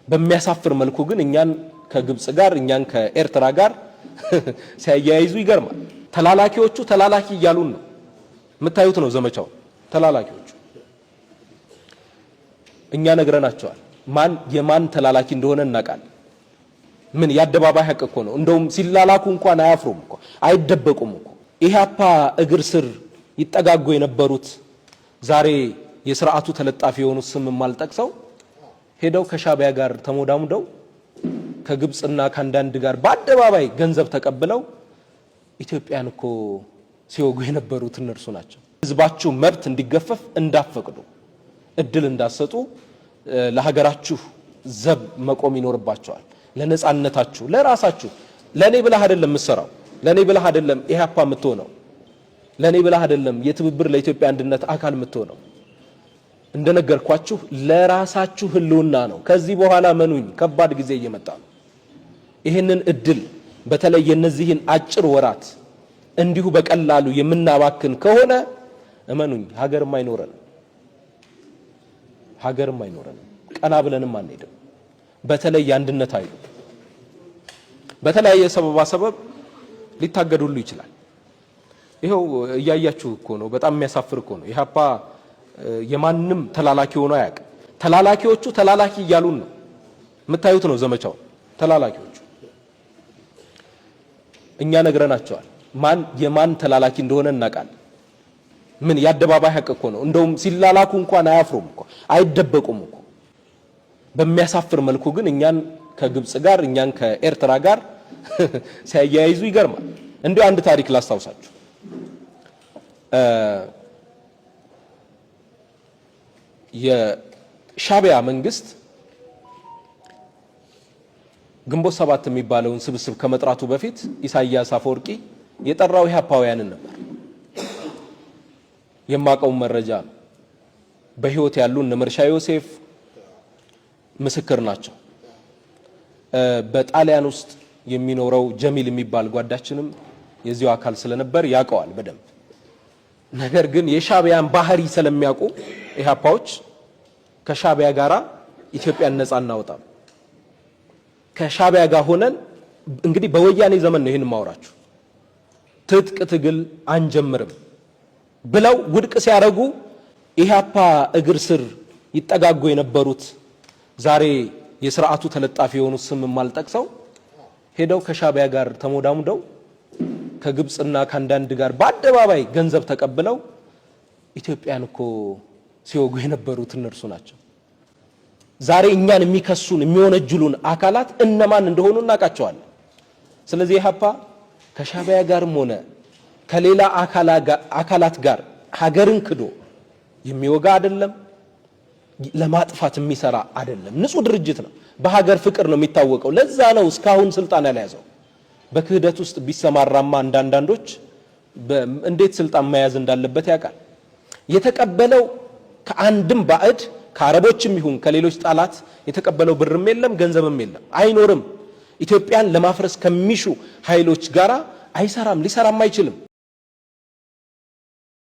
በሚያሳፍር መልኩ ግን እኛን ከግብጽ ጋር እኛን ከኤርትራ ጋር ሲያያይዙ ይገርማል። ተላላኪዎቹ ተላላኪ እያሉን ነው የምታዩት ነው ዘመቻው። ተላላኪዎቹ እኛ ነግረናቸዋል። ማን የማን ተላላኪ እንደሆነ እናውቃለን። ምን ያደባባይ ሐቅ እኮ ነው። እንደውም ሲላላኩ እንኳን አያፍሩም እኮ አይደበቁም እኮ። ኢህአፓ እግር ስር ይጠጋጉ የነበሩት ዛሬ የሥርዓቱ ተለጣፊ የሆኑት ስም ማልጠቅሰው ሄደው ከሻቢያ ጋር ተሞዳሙደው ከግብጽና ከአንዳንድ ጋር በአደባባይ ገንዘብ ተቀብለው ኢትዮጵያን እኮ ሲወጉ የነበሩት እነርሱ ናቸው። ህዝባችሁ መብት እንዲገፈፍ እንዳፈቅዱ እድል እንዳሰጡ ለሀገራችሁ ዘብ መቆም ይኖርባቸዋል። ለነጻነታችሁ ለራሳችሁ ለኔ ብለህ አይደለም መስራው ለኔ ብለህ አይደለም ኢህአፓ የምትሆነው ለኔ ብለህ አይደለም የትብብር ለኢትዮጵያ አንድነት አካል የምትሆነው እንደነገርኳችሁ ለራሳችሁ ህልውና ነው። ከዚህ በኋላ መኑኝ ከባድ ጊዜ እየመጣ ነው። ይሄንን እድል በተለይ የነዚህን አጭር ወራት እንዲሁ በቀላሉ የምናባክን ከሆነ እመኑኝ ሀገርም አይኖረንም ቀና ብለንም አንሄድም። በተለይ የአንድነት ኃይሉ በተለያየ ሰበብ ሊታገዱሉ ይችላል። ይሄው እያያችሁ እኮ ነው። በጣም የሚያሳፍር እኮ ነው። ኢህአፓ የማንም ተላላኪ ሆኖ አያውቅም። ተላላኪዎቹ ተላላኪ እያሉን ነው የምታዩት ነው ዘመቻው። ተላላኪዎቹ እኛ ነግረናቸዋል። ማን የማን ተላላኪ እንደሆነ እናውቃለን። ምን ያደባባይ ሐቅ እኮ ነው። እንደውም ሲላላኩ እንኳን አያፍሩም እኮ አይደበቁም እኮ። በሚያሳፍር መልኩ ግን እኛን ከግብጽ ጋር እኛን ከኤርትራ ጋር ሲያያይዙ ይገርማል። እንዲሁ አንድ ታሪክ ላስታውሳችሁ። የሻቢያ መንግስት ግንቦት ሰባት የሚባለውን ስብስብ ከመጥራቱ በፊት ኢሳያስ አፈወርቂ የጠራው ኢህአፓውያንን ነበር። የማቀው መረጃ ነው። በህይወት ያሉ እነ መርሻ ዮሴፍ ምስክር ናቸው። በጣሊያን ውስጥ የሚኖረው ጀሚል የሚባል ጓዳችንም የዚሁ አካል ስለነበር ያውቀዋል በደንብ። ነገር ግን የሻቢያን ባህሪ ስለሚያውቁ ኢህአፓዎች ከሻቢያ ጋራ ኢትዮጵያን ነፃ እናወጣም ከሻቢያ ጋር ሆነን እንግዲህ በወያኔ ዘመን ነው ይሄን ማውራችሁ ትጥቅ ትግል አንጀምርም ብለው ውድቅ ሲያረጉ ኢህአፓ እግር ስር ይጠጋጉ የነበሩት ዛሬ የሥርዓቱ ተለጣፊ የሆኑት ስም ማልጠቅሰው ሄደው ከሻቢያ ጋር ተሞዳሙደው ከግብጽና ከአንዳንድ ጋር በአደባባይ ገንዘብ ተቀብለው ኢትዮጵያን እኮ ሲወጉ የነበሩት እነርሱ ናቸው። ዛሬ እኛን የሚከሱን የሚወነጅሉን አካላት እነማን እንደሆኑ እናውቃቸዋለን። ስለዚህ ኢህአፓ ከሻቢያ ጋርም ሆነ ከሌላ አካላት ጋር ሀገርን ክዶ የሚወጋ አይደለም፣ ለማጥፋት የሚሰራ አይደለም። ንጹህ ድርጅት ነው። በሀገር ፍቅር ነው የሚታወቀው። ለዛ ነው እስካሁን ስልጣን ያልያዘው። በክህደት ውስጥ ቢሰማራማ አንዳንዶች እንዴት ስልጣን መያዝ እንዳለበት ያውቃል። የተቀበለው ከአንድም ባዕድ ከአረቦችም ይሁን ከሌሎች ጣላት የተቀበለው ብርም የለም ገንዘብም የለም፣ አይኖርም። ኢትዮጵያን ለማፍረስ ከሚሹ ኃይሎች ጋራ አይሰራም፣ ሊሰራም አይችልም።